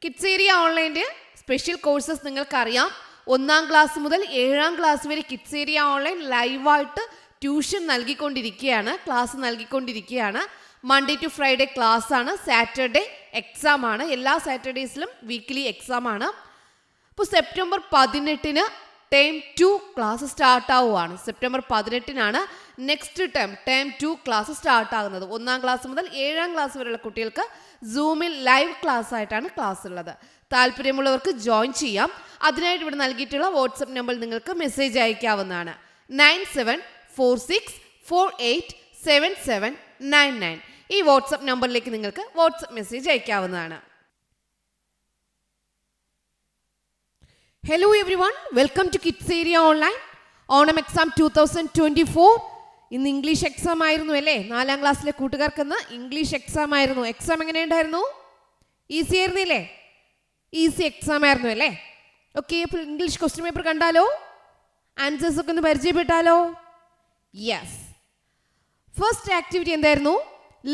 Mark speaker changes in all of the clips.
Speaker 1: Kids area ഓൺലൈൻ്റെ special courses നിങ്ങൾക്കറിയാം. 1-ാം ക്ലാസ് മുതൽ 7-ാം ക്ലാസ് വരെ കിഡ്സ് ഏരിയ ഓൺലൈൻ ലൈവായിട്ട് ട്യൂഷൻ നൽകിക്കൊണ്ടിരിക്കുകയാണ്, ക്ലാസ് നൽകിക്കൊണ്ടിരിക്കുകയാണ്. മൺഡേ ടു ഫ്രൈഡേ ക്ലാസ് ആണ്, സാറ്റർഡേ എക്സാം ആണ്. എല്ലാ സാറ്റർഡേയ്സിലും വീക്ക്ലി എക്സാം ആണ്. അപ്പോൾ സെപ്റ്റംബർ 18-ന് ടേം 2 ക്ലാസ് സ്റ്റാർട്ടാവുകയാണ്. സെപ്റ്റംബർ 18-നാണ് നെക്സ്റ്റ് ടേം 2 ക്ലാസ് സ്റ്റാർട്ടാകുന്നത്. 1-ാം ക്ലാസ് മുതൽ 7-ാം ക്ലാസ് വരെയുള്ള കുട്ടികൾക്ക് സൂമിൽ ലൈവ് ക്ലാസ് ആയിട്ടാണ് ക്ലാസ് ഉള്ളത്. താല്പര്യമുള്ളവർക്ക് ജോയിൻ ചെയ്യാം. അതിനായിട്ട് ഇവിടെ നൽകിയിട്ടുള്ള വാട്സപ്പ് നമ്പറിൽ നിങ്ങൾക്ക് മെസ്സേജ് അയക്കാവുന്നതാണ്. 9746487799. ഈ വാട്സപ്പ് നമ്പറിലേക്ക് നിങ്ങൾക്ക് വാട്സപ്പ് മെസ്സേജ് അയക്കാവുന്നതാണ്. Hello everyone, welcome to kids area online. Onam exam 2024. ഇന്ന് ഇംഗ്ലീഷ് എക്സാം ആയിരുന്നു അല്ലേ? 4-ാം ക്ലാസ്സിലെ കൂട്ടുകാർക്ക് ഇന്ന് ഇംഗ്ലീഷ് എക്സാം ആയിരുന്നു. എക്സാം എങ്ങനെയുണ്ടായിരുന്നു? ഈസി ആയിരുന്നില്ലേ? ഈസി എക്സാം ആയിരുന്നു അല്ലേ? ഓക്കെ, അപ്പോൾ ഇംഗ്ലീഷ് ക്വസ്റ്റ്യൻ പേപ്പർ കണ്ടാലോ? ആൻസേഴ്സ് ഒക്കെ ഒന്ന് പരിചയപ്പെട്ടാലോ? യെസ്. ഫസ്റ്റ് ആക്ടിവിറ്റി എന്തായിരുന്നു?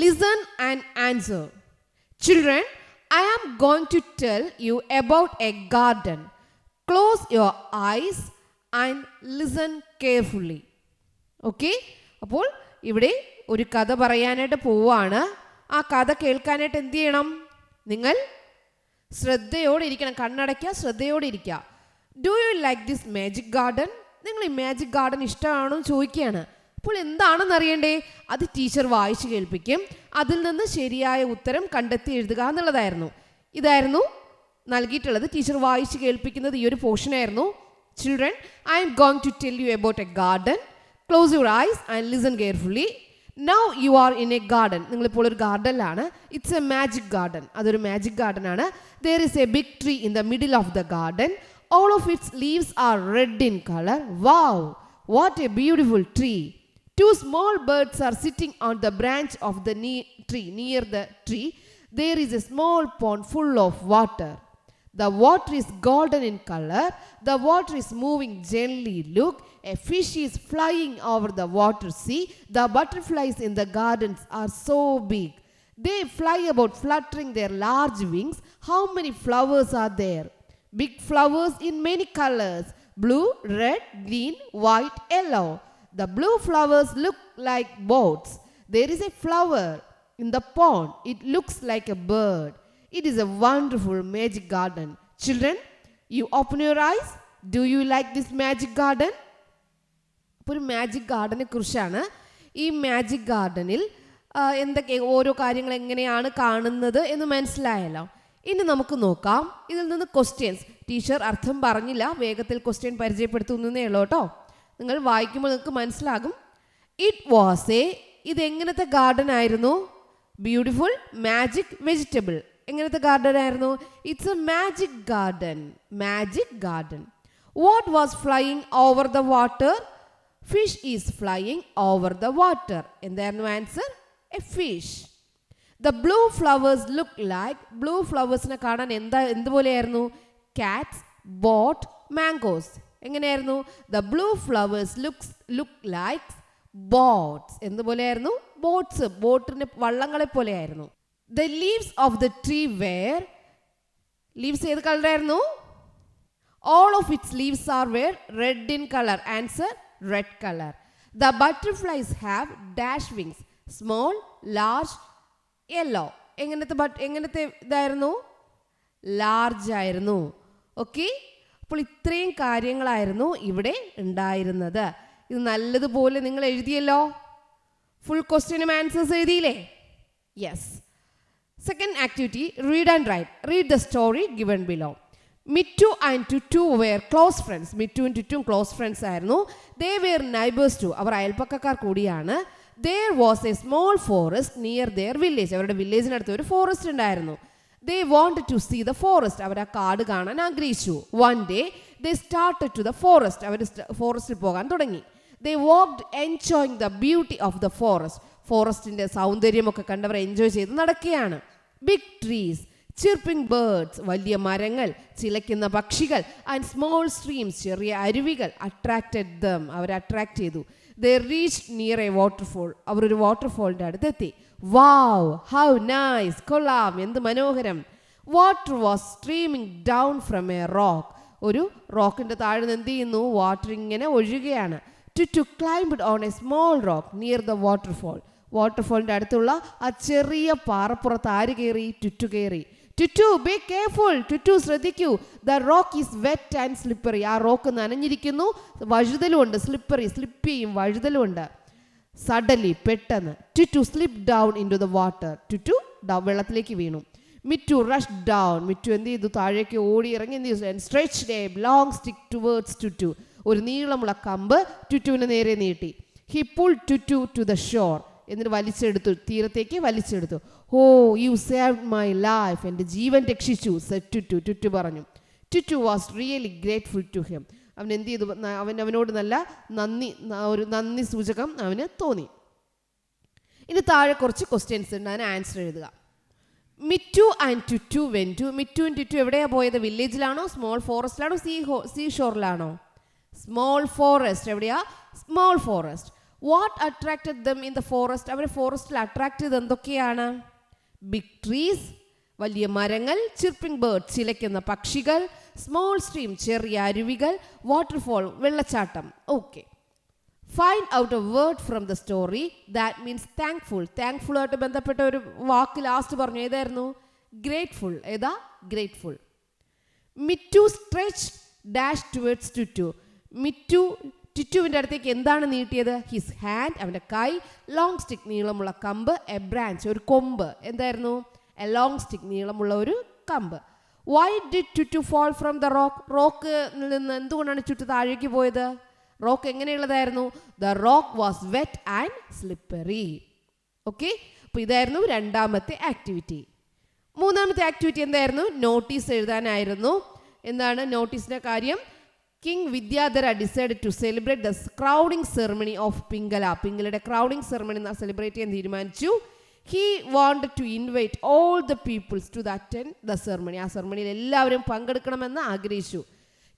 Speaker 1: Listen and answer. Children, I am going to tell you about a garden. Close your eyes and listen carefully. Okay, അപ്പോൾ ഇവിടെ ഒരു കഥ പറയാനായിട്ട് പോവുകയാണ്. ആ കഥ കേൾക്കാനായിട്ട് എന്ത് ചെയ്യണം? നിങ്ങൾ ശ്രദ്ധയോടെ ഇരിക്കണം, കണ്ണടയ്ക്കുക, ശ്രദ്ധയോടെ ഇരിക്കുക. Do you like this magic garden? നിങ്ങൾ ഈ മാജിക് ഗാർഡൻ ഇഷ്ടമാണോ എന്ന് ചോദിക്കുകയാണ്. അപ്പോൾ എന്താണെന്ന് അറിയണ്ടേ? അത് ടീച്ചർ വായിച്ച് കേൾപ്പിക്കും. അതിൽ നിന്ന് ശരിയായ ഉത്തരം കണ്ടെത്തി എഴുതുക എന്നുള്ളതായിരുന്നു. ഇതായിരുന്നു നൽകിയിട്ടുള്ളത്. ടീച്ചർ വായിച്ച് കേൾപ്പിക്കുന്നത് ഈ ഒരു പോർഷൻ ആയിരുന്നു. Children, I am going to tell you about a garden. Close your eyes and listen carefully. Now you are in a garden. നിങ്ങളിപ്പോൾ ഒരു ഗാർഡനിലാണ്. It's a magic garden. അതൊരു മാജിക് ഗാർഡൻ ആണ്. There is a big tree in the middle of the garden. All of its leaves are red in colour. Wow, what a beautiful tree. Two small birds are sitting on the branch of the tree. Near the tree, there is a small pond full of water. The water is golden in color. The water is moving gently. Look, a fish is flying over the water. See, the butterflies in the gardens are so big. They fly about fluttering their large wings. How many flowers are there? Big flowers in many colors. Blue, red, green, white, yellow. The blue flowers look like boats. There is a flower in the pond. It looks like a bird. It is a wonderful magic garden. Children, you open your eyes. Do you like this magic garden? ഒരു magic ഗാർഡനെ കുറിച്ചാണ്. ഈ magic ഗാർഡനിൽ എന്തൊക്കെ ഓരോ കാര്യങ്ങൾ എങ്ങനെയാണ് കാണുന്നത് എന്ന് മനസ്സിലായല്ലോ. ഇനി നമുക്ക് നോക്കാം. ഇതിൽ നിന്ന് ക്വസ്റ്റ്യൻസ്. ടീച്ചർ അർത്ഥം പറഞ്ഞില്ല, വേഗത്തിൽ ക്വസ്റ്റ്യൻ പരിചയപ്പെടുത്തുന്നേ ഉള്ളൂ കേട്ടോ. നിങ്ങൾ വായിക്കുമ്പോൾ നിങ്ങൾക്ക് മനസ്സിലാകും. ഇറ്റ് വാസ് എ, ഇത് എങ്ങനത്തെ ഗാർഡൻ ആയിരുന്നു? Beautiful magic vegetable. എങ്ങനത്തെ ഗാർഡൻ ആയിരുന്നു? It's a magic garden. Magic garden. What was flying over the water? Fish is flying over the water. എന്തായിരുന്നു answer? A fish. The blue flowers look like, blue ഫ്ലവേഴ്സിനെ കാണാൻ എന്തുപോലെയായിരുന്നു? Cats, boat, mangoes. എങ്ങനെയായിരുന്നു? The blue flowers look like boats. എന്തുപോലെയായിരുന്നു? Boats, ബോട്ടിന്റെ വള്ളങ്ങളെ പോലെയായിരുന്നു. The leaves of the tree were, leaves ഏത് കളറായിരുന്നു? All of its leaves R wear red in colour. Answer red colour. The butterflies have dash wings. Small, large, yellow. എങ്ങനത്തെ ഇതായിരുന്നു? Large ആയിരുന്നു. Okay, അപ്പോൾ ഇത്രയും കാര്യങ്ങളായിരുന്നു ഇവിടെ ഉണ്ടായിരുന്നത്. ഇത് നല്ലതുപോലെ നിങ്ങൾ എഴുതിയല്ലോ. ഫുൾ ക്വസ്റ്റ്യനും ആൻസേഴ്സ് എഴുതിയില്ലേ? Yes. Second activity, read and write. Read the story given below. Mittu and Tuttu were close friends. മിറ്റുവും ടുറ്റും ക്ലോസ് ഫ്രണ്ട്സ് ആയിരുന്നു. ദേ വെയർ നൈബേഴ്സ് ടു, അവർ അയൽപ്പക്കക്കാർ കൂടിയാണ്. There was a small forest near their village. അവരുടെ വില്ലേജിനടുത്ത് ഒരു ഫോറസ്റ്റ് ഉണ്ടായിരുന്നു. They wanted to see the forest. അവർ ആ കാട് കാണാൻ ആഗ്രഹിച്ചു. One day they started to the forest. അവർ ഫോറസ്റ്റിൽ പോകാൻ തുടങ്ങി. They walked enjoying the beauty of the forest. ഫോറസ്റ്റിന്റെ സൗന്ദര്യമൊക്കെ കണ്ടവർ എൻജോയ് ചെയ്ത് നടക്കുകയാണ്. Big trees, chirping birds, വലിയ മരങ്ങൾ, ചിലയ്ക്കുന്ന പക്ഷികൾ, and small streams, ചെറിയ അരുവികൾ attracted them. അവരെ അട്രാക്ട് ചെയ്തു. They reached near a waterfall. അവർ ഒരു വാട്ടർഫോളിന്റെ അടുത്തെത്തി. Wow, how nice, കൊള്ളാം, എന്ത് മനോഹരം. Water was streaming down from a rock. ഒരു റോക്കിൻ്റെ താഴെ നിന്ന് എന്ത് ചെയ്യുന്നു? വാട്ടർ ഇങ്ങനെ ഒഴുകുകയാണ്. Tuttu climbed on a small rock near the waterfall. വാട്ടർഫോളിൻ്റെ അടുത്തുള്ള ആ ചെറിയ പാറപ്പുറത്ത് ആര് കയറി? ടുറ്റു കയറി. ടുറ്റു ബി കെയർഫുൾ, ടുറ്റു ശ്രദ്ധിക്കൂ, the rock is wet and slippery. ആ റോക്ക് നനഞ്ഞിരിക്കുന്നു, വഴുതലുമുണ്ട്, സ്ലിപ്പറി സ്ലിപ്പ് ചെയ്യും, വഴുതലുമുണ്ട്. സഡൻലി പെട്ടെന്ന് Tuttu slip down into the water. Tuttu വെള്ളത്തിലേക്ക് വീണു. മിറ്റു റഷ് ഡൗൺ. മിറ്റു എന്ത് ചെയ്തു? താഴേക്ക് ഓടി ഇറങ്ങി എന്ത് ചെയ്തു? Stretched a long stick towards Tuttu. ഒരു നീളമുള്ള കമ്പ് ടുറ്റുവിന് നേരെ നീട്ടി. He pulled Tuttu to the shore. എന്നിട്ട് വലിച്ചെടുത്തു, തീരത്തേക്ക് വലിച്ചെടുത്തു. Oh you saved my life, എൻ്റെ ജീവൻ രക്ഷിച്ചു, സെഡ് ടുറ്റു. ടുറ്റു പറഞ്ഞു. Tuttu was really grateful to him. അവൻ എന്ത് ചെയ്തു? അവനോട് നല്ല ഒരു നന്ദി സൂചകം അവന് തോന്നി. ഇനി താഴെ കുറച്ച് ക്വസ്റ്റ്യൻസ് ഉണ്ട്, അതിന് ആൻസർ എഴുതുക. Mittu and Tuttu went to. മിറ്റുവും ടുറ്റു എവിടെയാണ് പോയത്? വില്ലേജിലാണോ, സ്മോൾ ഫോറസ്റ്റിലാണോ, സീ ഷോറിലാണോ? Small forest. എവിടെയാ? Small forest. What attracted them in the forest? അവരെ ഫോറസ്റ്റിൽ അട്രാക്ട് ചെയ്ത് എന്തൊക്കെയാണ്? ബിഗ് ട്രീസ്, വലിയ മരങ്ങൾ, ചിർപ്പിംഗ് ബേർഡ്, ചിലയ്ക്കുന്ന പക്ഷികൾ, സ്മോൾ സ്ട്രീം, ചെറിയ അരുവികൾ, വാട്ടർഫോൾ, വെള്ളച്ചാട്ടം. Okay, find out a word from the story that means thankful. Thankful ആയിട്ട് ബന്ധപ്പെട്ട ഒരു വാക്ക് ലാസ്റ്റ് പറഞ്ഞു. ഏതായിരുന്നു? ഗ്രേറ്റ്ഫുൾ. ഏതാ? Grateful. Mittu stretch dash towards Tuttu. Mittu ടുറ്റുവിൻ്റെ അടുത്തേക്ക് എന്താണ് നീട്ടിയത്? ഹിസ് ഹാൻഡ്, അവൻ്റെ കൈ, ലോങ് സ്റ്റിക്ക്, നീളമുള്ള കമ്പ്, എ ബ്രാഞ്ച്, ഒരു കൊമ്പ്. എന്തായിരുന്നു? എ ലോങ് സ്റ്റിക്ക്, നീളമുള്ള ഒരു കമ്പ്. Why did Tuttu fall from the rock? റോക്കിൽ നിന്ന് എന്തുകൊണ്ടാണ് ടുറ്റു താഴേക്ക് പോയത്? റോക്ക് എങ്ങനെയുള്ളതായിരുന്നു? The rock was wet and slippery. Okay, അപ്പോൾ ഇതായിരുന്നു രണ്ടാമത്തെ ആക്ടിവിറ്റി. മൂന്നാമത്തെ ആക്ടിവിറ്റി എന്തായിരുന്നു? നോട്ടീസ് എഴുതാനായിരുന്നു. എന്താണ് നോട്ടീസിൻ്റെ കാര്യം? King Vidyadhara decide to celebrate the crowning ceremony of Pingala. പിംഗലയുടെ ക്രൗഡിംഗ് സെറമണി സെലിബ്രേറ്റ് ചെയ്യാൻ തീരുമാനിച്ചു. He wanted to invite all the peoples to attend the ceremony. ആ സെറമണിയിൽ എല്ലാവരും പങ്കെടുക്കണമെന്ന് ആഗ്രഹിച്ചു.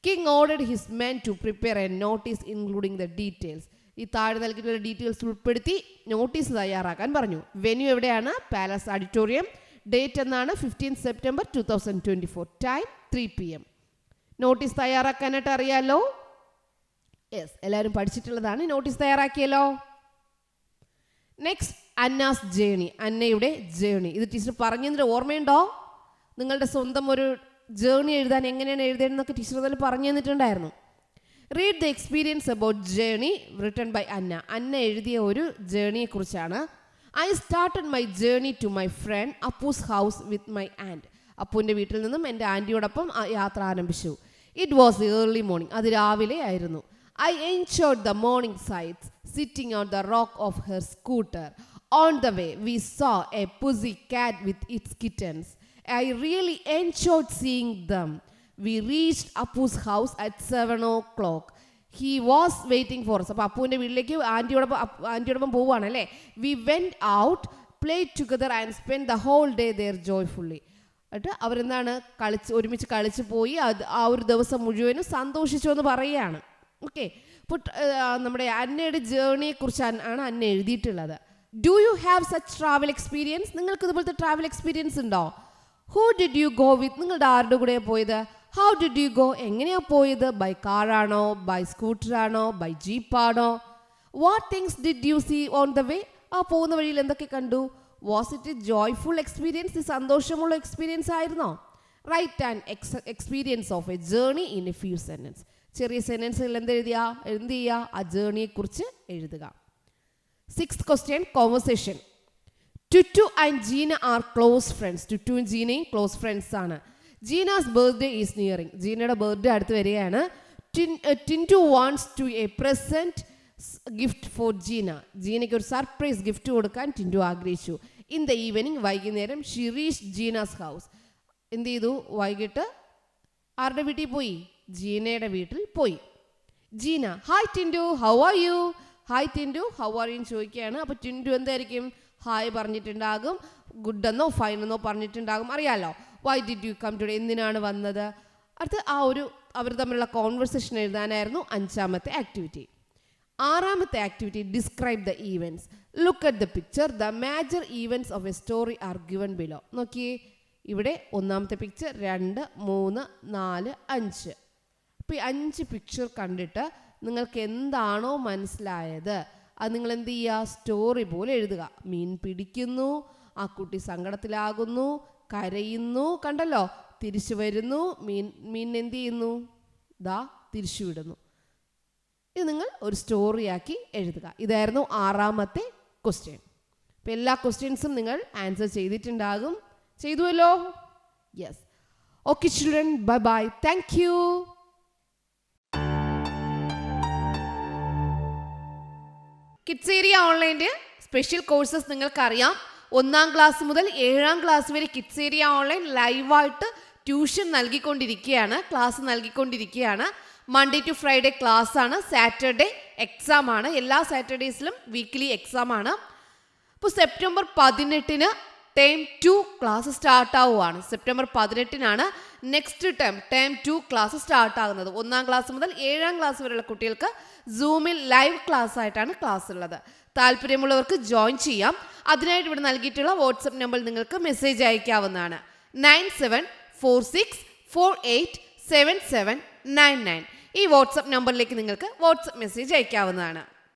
Speaker 1: King ordered his men to prepare a notice including the details. ഈ താഴെ നൽകിയിട്ടുള്ള ഡീറ്റെയിൽസ് ഉൾപ്പെടുത്തി നോട്ടീസ് തയ്യാറാക്കാൻ പറഞ്ഞു. വെന്യൂ എവിടെയാണ്? Palace auditorium. ഡേറ്റ് എന്നാണ്? 15 സെപ്റ്റംബർ 2024. Time 3 PM. നോട്ടീസ് തയ്യാറാക്കാനായിട്ട് അറിയാലോ? യെസ്, എല്ലാവരും പഠിച്ചിട്ടുള്ളതാണ്. നോട്ടീസ് തയ്യാറാക്കിയല്ലോ. Next, Anna's journey. അന്നയുടെ ജേണി. ഇത് ടീച്ചർ പറഞ്ഞതിൻ്റെ ഓർമ്മയുണ്ടോ? നിങ്ങളുടെ സ്വന്തം ഒരു ജേണി എഴുതാൻ എങ്ങനെയാണ് എഴുതേണ്ടതെന്നൊക്കെ ടീച്ചർ അതിൽ പറഞ്ഞു തന്നിട്ടുണ്ടായിരുന്നു. Read the experience about journey written by Anna. Anna എഴുതിയ ഒരു ജേണിയെക്കുറിച്ചാണ്. I started my journey to my friend Appu's house with my aunt. അപ്പൂൻ്റെ വീട്ടിൽ നിന്നും എൻ്റെ ആൻറ്റിയോടൊപ്പം യാത്ര ആരംഭിച്ചു. It was early morning. അത് രാവിലെ ആയിരുന്നു. I enjoyed the morning sights sitting on the rock of her scooter. On the way we saw a pussy cat with its kittens. I really enjoyed seeing them. We reached Appu's house at 7 o'clock. He was waiting for us. അപ്പോൾ അപ്പുവിൻ്റെ വീട്ടിലേക്ക് ആൻറ്റിയോടൊപ്പം പോവുകയാണല്ലേ. We went out, played together and spent the whole day there joyfully. എന്നിട്ട് അവരെന്താണ് ഒരുമിച്ച് കളിച്ച് പോയി. ആ ഒരു ദിവസം മുഴുവനും സന്തോഷിച്ചു എന്ന് പറയുകയാണ്. ഓക്കെ, അപ്പോൾ നമ്മുടെ അന്നയുടെ ജേണിയെക്കുറിച്ചാണ് അന്ന എഴുതിയിട്ടുള്ളത്. Do you have such travel experience? നിങ്ങൾക്ക് ഇതുപോലത്തെ ട്രാവൽ എക്സ്പീരിയൻസ് ഉണ്ടോ? Who did you go with? നിങ്ങളുടെ ആരുടെ കൂടെയാണ് പോയത്? How did you go? എങ്ങനെയാണ് പോയത്? ബൈ കാറാണോ, ബൈ സ്കൂട്ടറാണോ, ബൈ ജീപ്പാണോ? What things did you see on the way? ആ പോകുന്ന വഴിയിൽ എന്തൊക്കെ കണ്ടു? Was it a joyful experience? സന്തോഷമുള്ള എക്സ്പീരിയൻസ് ആയിരുന്നോ? Write and experience of a journey in a few sentence. ചെറിയ സെൻറ്റൻസുകൾ എന്ത് ചെയ്യുക? ആ ജേർണിയെക്കുറിച്ച് എഴുതുക. 6th question, conversation. Tutu and Gina are close friends. ടുറ്റുവും ജീനയും ക്ലോസ് ഫ്രണ്ട്സ് ആണ്. Gina's birthday is nearing. ജീനയുടെ ബർത്ത്ഡേ അടുത്ത് വരികയാണ്. Tintu wants to a present gift for Gina. ജീനയ്ക്ക് ഒരു സർപ്രൈസ് ഗിഫ്റ്റ് കൊടുക്കാൻ ടിൻറ്റു ആഗ്രഹിച്ചു. ഇൻ ദ ഈവനിങ്, വൈകുന്നേരം, ഷി റീച്ച് ജീനാസ് ഹൗസ്. എന്ത് ചെയ്തു? വൈകിട്ട് ആരുടെ വീട്ടിൽ പോയി? ജീനയുടെ വീട്ടിൽ പോയി. Gina, hi Tintu, how are you? Hi Tintu, how are you ചോദിക്കുകയാണ്. അപ്പോൾ ടിൻറ്റു എന്തായിരിക്കും? ഹായ് പറഞ്ഞിട്ടുണ്ടാകും, ഗുഡ് എന്നോ ഫൈൻ എന്നോ പറഞ്ഞിട്ടുണ്ടാകും. അറിയാലോ. Why did you come today? എന്തിനാണ് വന്നത്? അടുത്ത് അവർ തമ്മിലുള്ള കോൺവെർസേഷൻ എഴുതാനായിരുന്നു 5ാമത്തെ ആക്ടിവിറ്റി. 6ാമത്തെ activity, describe the events. Look at the picture. The major events of a story are given below. നോക്കിയേ, ഇവിടെ ഒന്നാമത്തെ പിക്ചർ 2, 3, 4, 5. അപ്പോൾ ഈ 5 പിക്ചർ കണ്ടിട്ട് നിങ്ങൾക്ക് എന്താണോ മനസ്സിലായത് അത് നിങ്ങൾ എന്ത് ചെയ്യുക? സ്റ്റോറി പോലെ എഴുതുക. മീൻ പിടിക്കുന്നു, ആ കുട്ടി സങ്കടത്തിലാകുന്നു, കരയുന്നു, കണ്ടല്ലോ, തിരിച്ചു വരുന്നു, മീൻ എന്ത് ചെയ്യുന്നു? ദാ തിരിച്ചു വിടുന്നു. ഇത് നിങ്ങൾ ഒരു സ്റ്റോറിയാക്കി എഴുതുക. ഇതായിരുന്നു 6ാമത്തെ ക്വസ്റ്റ്യൻ. അപ്പോൾ എല്ലാ ക്വസ്റ്റ്യൻസും നിങ്ങൾ ആൻസർ ചെയ്തിട്ടുണ്ടാകും. ചെയ്തുവല്ലോ? Yes. Okay children, bye bye. Thank you. Kids area ഓൺലൈൻ്റെ സ്പെഷ്യൽ കോഴ്സസ് നിങ്ങൾക്കറിയാം. 1ാം ക്ലാസ് മുതൽ 7ാം ക്ലാസ് വരെ കിഡ്സ് ഏരിയ ഓൺലൈൻ ലൈവായിട്ട് ട്യൂഷൻ നൽകിക്കൊണ്ടിരിക്കുകയാണ്, ക്ലാസ് നൽകിക്കൊണ്ടിരിക്കുകയാണ്. മൺഡേ ടു ഫ്രൈഡേ ക്ലാസ് ആണ്, സാറ്റർഡേ എക്സാം ആണ്. എല്ലാ സാറ്റർഡേയ്സിലും വീക്ക്ലി എക്സാം ആണ്. ഇപ്പോൾ സെപ്റ്റംബർ 18-ന് ടേം 2 ക്ലാസ് സ്റ്റാർട്ട് ആവുകയാണ്. സെപ്റ്റംബർ 18-നാണ് നെക്സ്റ്റ് ടേം 2 ക്ലാസ് സ്റ്റാർട്ട് ആകുന്നത്. 1ാം ക്ലാസ് മുതൽ 7ാം ക്ലാസ് വരെയുള്ള കുട്ടികൾക്ക് സൂമിൽ ലൈവ് ക്ലാസ് ആയിട്ടാണ് ക്ലാസ് ഉള്ളത്. താല്പര്യമുള്ളവർക്ക് ജോയിൻ ചെയ്യാം. അതിനായിട്ട് ഇവിടെ നൽകിയിട്ടുള്ള വാട്സപ്പ് നമ്പറിൽ നിങ്ങൾക്ക് മെസ്സേജ് അയക്കാവുന്നതാണ്. 9746487799. ഈ വാട്സപ്പ് നമ്പറിലേക്ക് നിങ്ങൾക്ക് വാട്സപ്പ് മെസ്സേജ് അയക്കാവുന്നതാണ്.